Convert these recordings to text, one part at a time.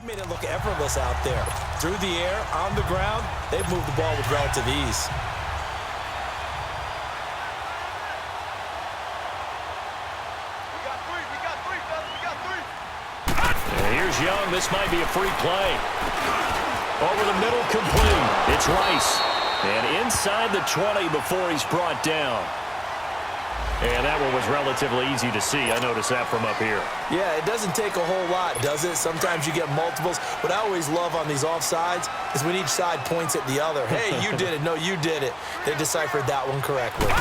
made it look effortless out there. Through the air, on the ground, they've moved the ball with relative ease. Here's Young. This might be a free play. Over the middle, complete. It's Rice. And inside the 20 before he's brought down. And that one was relatively easy to see. I noticed that from up here. Yeah, it doesn't take a whole lot, does it? Sometimes you get multiples. What I always love on these offsides is when each side points at the other. Hey, you did it. No, you did it. They deciphered that one correctly.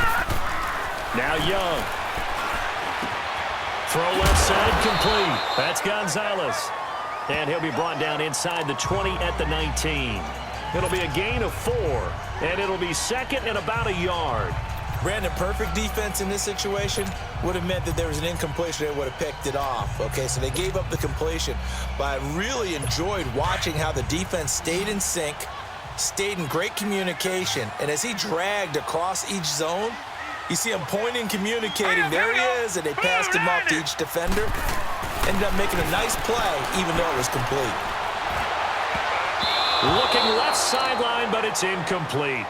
Now Young. Throw left side, complete. That's Gonzalez. And he'll be brought down inside the 20 at the 19. It'll be a gain of 4, and it'll be second and about a yard. Brandon, perfect defense in this situation would have meant that there was an incompletion. They would have picked it off. Okay, so they gave up the completion. But I really enjoyed watching how the defense stayed in sync, stayed in great communication, and as he dragged across each zone, you see him pointing, communicating. There he is, and they passed him off to each defender. Ended up making a nice play, even though it was complete. Looking left sideline, but it's incomplete.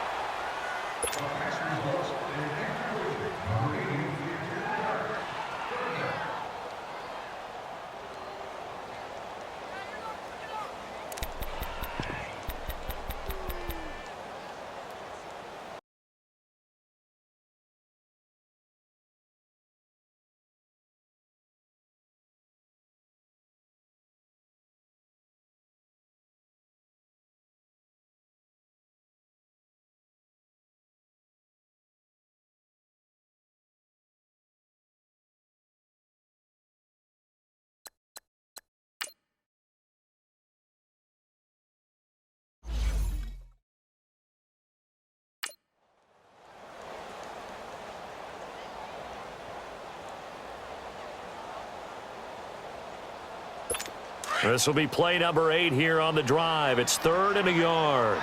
This will be play number 8 here on the drive. It's 3rd and a yard.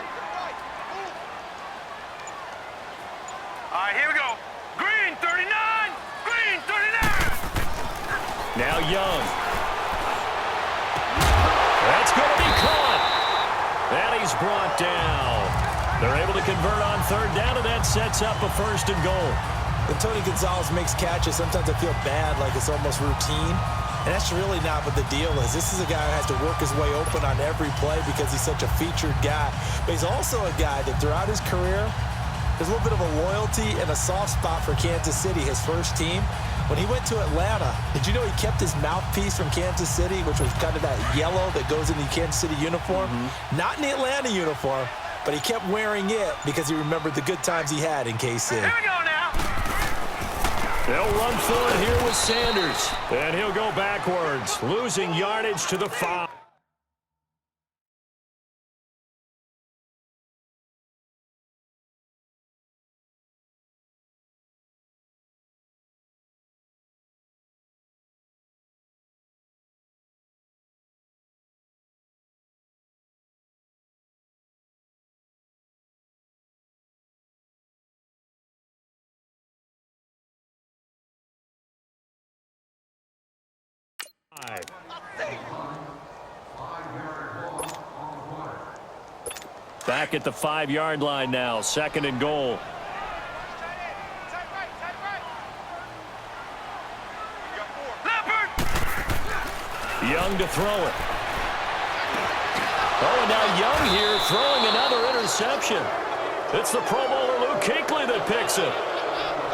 All right, here we go. Green, 39. Green, 39. Now Young. That's going to be caught. And he's brought down. They're able to convert on 3rd down, and that sets up a 1st and goal. When Tony Gonzalez makes catches, sometimes I feel bad, like it's almost routine. And that's really not what the deal is. This is a guy who has to work his way open on every play because he's such a featured guy. But he's also a guy that throughout his career, there's a little bit of a loyalty and a soft spot for Kansas City, his first team. When he went to Atlanta, did you know he kept his mouthpiece from Kansas City, which was kind of that yellow that goes in the Kansas City uniform? Not in the Atlanta uniform, but he kept wearing it because he remembered the good times he had in KC. Here we go now. They'll run for it here with Sanders. And he'll go backwards, losing yardage to the 5. Back at the 5-yard line now, 2nd and goal. Young to throw it. Oh, and now Young here throwing another interception. It's the Pro Bowler Luke Kuechly that picks it.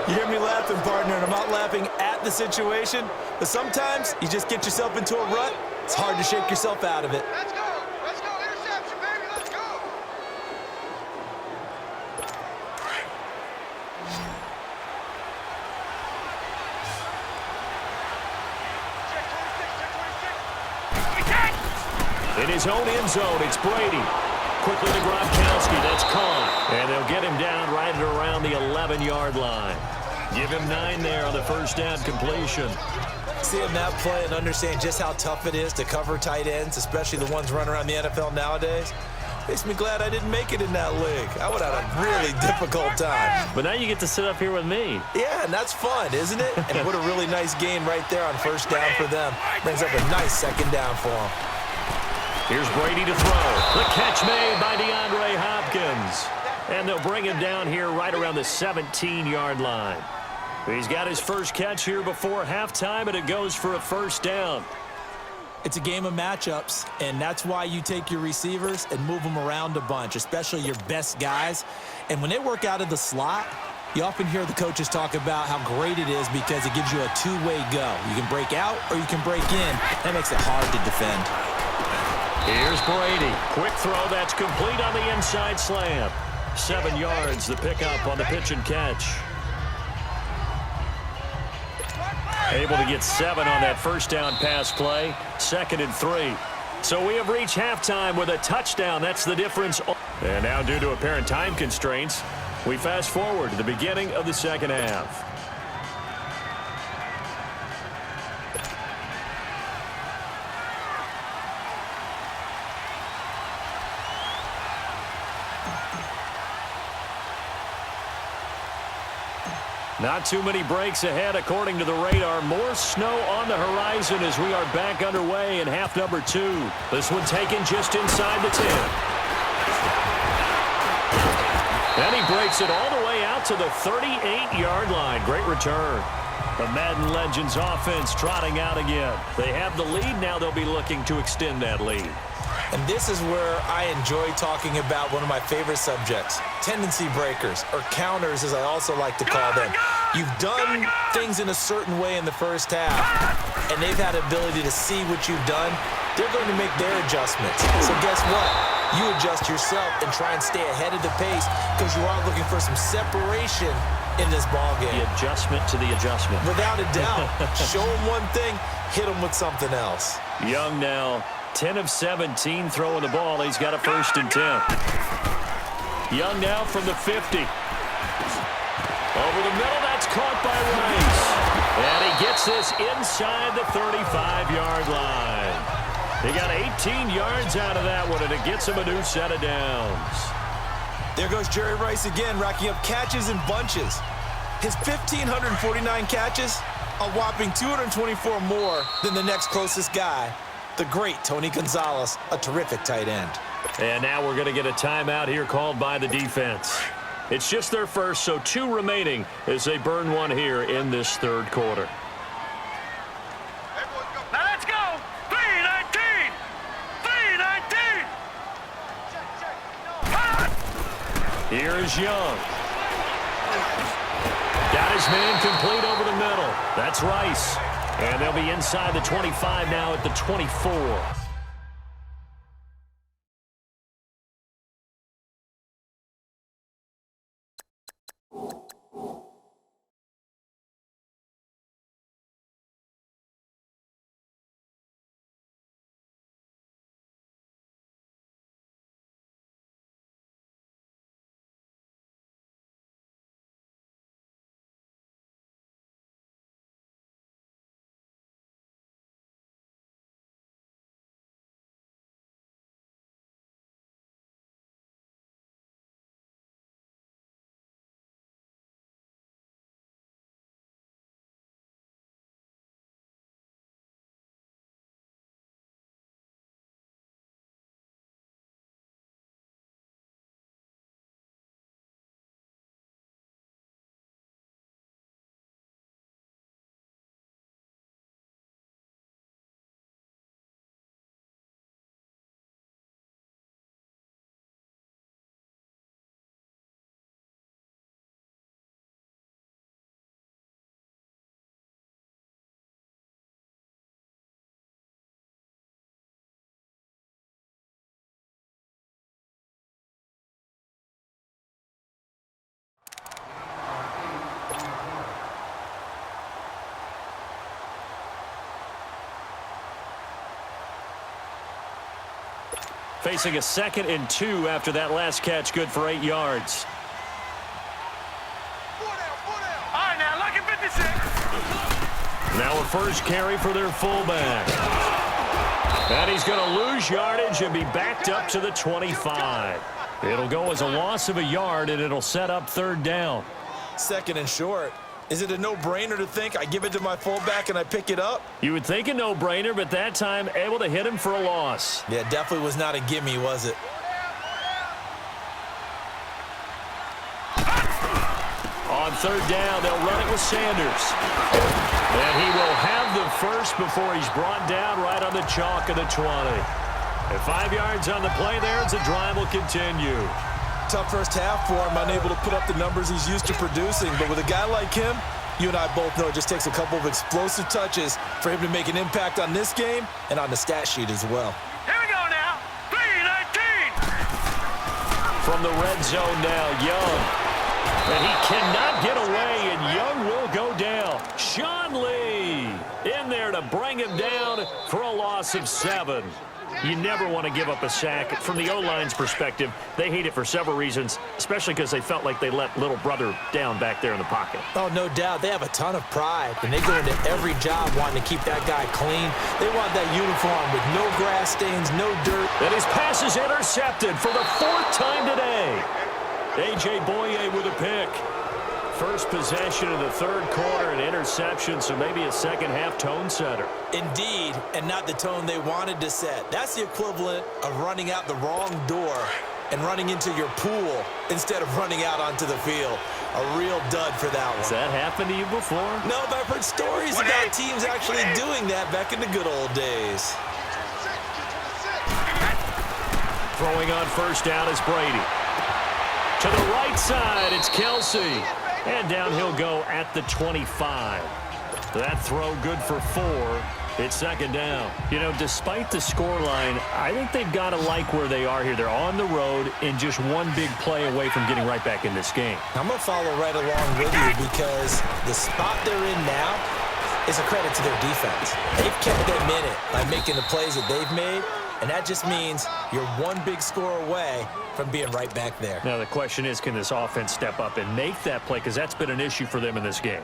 You hear me laughing, partner, and I'm not laughing at the situation, but sometimes you just get yourself into a rut. It's hard to shake yourself out of it. Let's go. Let's go. Interception, baby. Let's go. In his own end zone, it's Brady. Quickly to Gronkowski. That's caught. And they'll get him down right at around the 11-yard line. Give him 9 there on the 1st down completion. Seeing that play and understand just how tough it is to cover tight ends, especially the ones running around the NFL nowadays, makes me glad I didn't make it in that league. I would have had a really difficult time. But now you get to sit up here with me. Yeah, and that's fun, isn't it? And what a really nice gain right there on 1st down for them. Brings up a nice 2nd down for them. Here's Brady to throw. The catch made by DeAndre Hopkins. And they'll bring him down here right around the 17-yard line. He's got his first catch here before halftime, and it goes for a first down. It's a game of matchups, and that's why you take your receivers and move them around a bunch, especially your best guys. And when they work out of the slot, you often hear the coaches talk about how great it is because it gives you a two-way go. You can break out or you can break in. That makes it hard to defend. Here's Brady. Quick throw that's complete on the inside slam. 7 yards, the pickup on the pitch and catch. Able to get 7 on that first down pass play. 2nd and 3. So we have reached halftime with a touchdown. That's the difference. And now, due to apparent time constraints, we fast forward to the beginning of the second half. Not too many breaks ahead, according to the radar. More snow on the horizon as we are back underway in half number 2. This one taken just inside the 10. And he breaks it all the way out to the 38-yard line. Great return. The Madden Legends offense trotting out again. They have the lead. Now they'll be looking to extend that lead. And this is where I enjoy talking about one of my favorite subjects, tendency breakers, or counters as I also like to call them. You've done things in a certain way in the first half, and they've had the ability to see what you've done. They're going to make their adjustments. So guess what? You adjust yourself and try and stay ahead of the pace because you are looking for some separation in this ballgame. The adjustment to the adjustment. Without a doubt. Show them one thing, hit them with something else. Young now. 10 of 17 throwing the ball. He's got a 1st and 10. Young now from the 50. Over the middle, that's caught by Rice. And he gets this inside the 35-yard line. He got 18 yards out of that one, and it gets him a new set of downs. There goes Jerry Rice again, racking up catches in bunches. His 1,549 catches, a whopping 224 more than the next closest guy. The great Tony Gonzalez, a terrific tight end. And now we're going to get a timeout here called by the defense. It's just their first, so 2 remaining as they burn one here in this third quarter. Now let's go. 319. 319. Here is Young. Got his man complete over the middle. That's Rice. And they'll be inside the 25 now at the 24. Facing a 2nd and 2 after that last catch, good for 8 yards. All right, now, lucky 56. Now a first carry for their fullback. And he's going to lose yardage and be backed up to the 25. It'll go as a loss of a yard, and it'll set up 3rd down. 2nd and short. Is it a no-brainer to think I give it to my fullback and I pick it up? You would think a no-brainer, but that time able to hit him for a loss. Yeah, definitely was not a gimme, was it? On third down, they'll run it with Sanders. And he will have the first before he's brought down right on the chalk of the 20. And 5 yards on the play there as the drive will continue. Tough first half for him, unable to put up the numbers he's used to producing. But with a guy like him, you and I both know it just takes a couple of explosive touches for him to make an impact on this game and on the stat sheet as well. Here we go now. 3-19. From the red zone now, Young. And he cannot get away, and Young will go down. Sean Lee in there to bring him down for a loss of 7. You never want to give up a sack. From the O-line's perspective, they hate it for several reasons, especially because they felt like they let little brother down back there in the pocket. Oh, no doubt. They have a ton of pride, and they go into every job wanting to keep that guy clean. They want that uniform with no grass stains, no dirt. And his pass is intercepted for the 4th time today. A.J. Boye with a pick. First possession of the third quarter, an interception, so maybe a second-half tone setter. Indeed, and not the tone they wanted to set. That's the equivalent of running out the wrong door and running into your pool instead of running out onto the field. A real dud for that one. Has that happened to you before? No, but I've heard stories about teams actually doing that back in the good old days. Throwing on first down is Brady. To the right side, it's Kelsey. And down he'll go at the 25. That throw good for 4. It's second down. You know, despite the scoreline, I think they've got to like where they are here. They're on the road and just one big play away from getting right back in this game. I'm going to follow right along with you because the spot they're in now is a credit to their defense. They've kept them in it by making the plays that they've made, and that just means you're one big score away from being right back there. Now the question is, can this offense step up and make that play? Because that's been an issue for them in this game.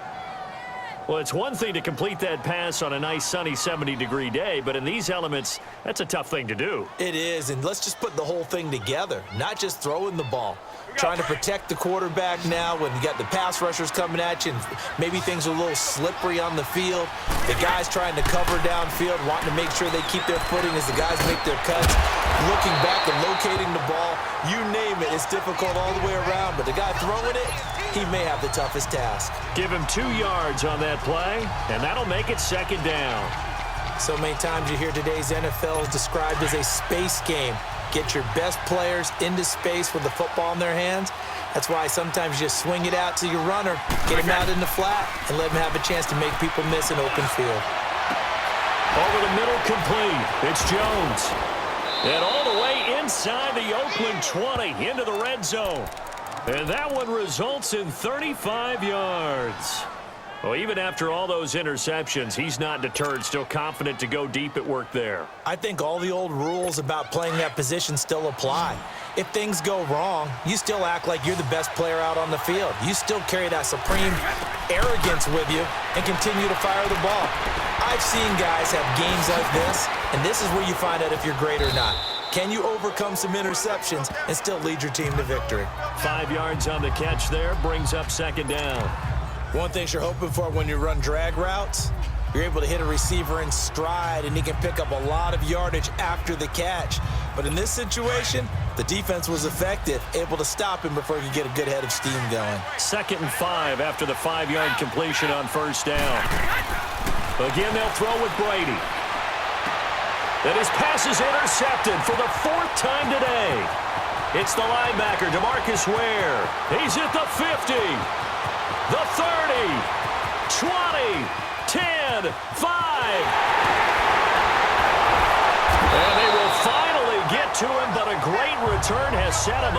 Well, it's one thing to complete that pass on a nice sunny 70-degree day, but in these elements, that's a tough thing to do. It is, and let's just put the whole thing together, not just throwing the ball. Trying to protect the quarterback now when you got the pass rushers coming at you and maybe things are a little slippery on the field. The guys trying to cover downfield, wanting to make sure they keep their footing as the guys make their cuts. Looking back and locating the ball, you name it, it's difficult all the way around. But the guy throwing it, he may have the toughest task. Give him 2 yards on that play, and that'll make it second down. So many times you hear today's NFL is described as a space game. Get your best players into space with the football in their hands. That's why sometimes you just swing it out to your runner, get him out in the flat, and let him have a chance to make people miss an open field. Over the middle, complete. It's Jones. And all the way inside the Oakland 20 into the red zone. And that one results in 35 yards. Well, even after all those interceptions, he's not deterred, still confident to go deep at work there. I think all the old rules about playing that position still apply. If things go wrong, you still act like you're the best player out on the field. You still carry that supreme arrogance with you and continue to fire the ball. I've seen guys have games like this, and this is where you find out if you're great or not. Can you overcome some interceptions and still lead your team to victory? 5 yards on the catch there, brings up second down. One thing you're hoping for when you run drag routes, you're able to hit a receiver in stride, and he can pick up a lot of yardage after the catch. But in this situation, the defense was effective, able to stop him before he could get a good head of steam going. 2nd and 5 after the 5-yard completion on first down. Again, they'll throw with Brady. And his pass is intercepted for the 4th time today. It's the linebacker, DeMarcus Ware. He's at the 50. The 30, 20, 10, 5. And they will finally get to him, but a great return has set him up.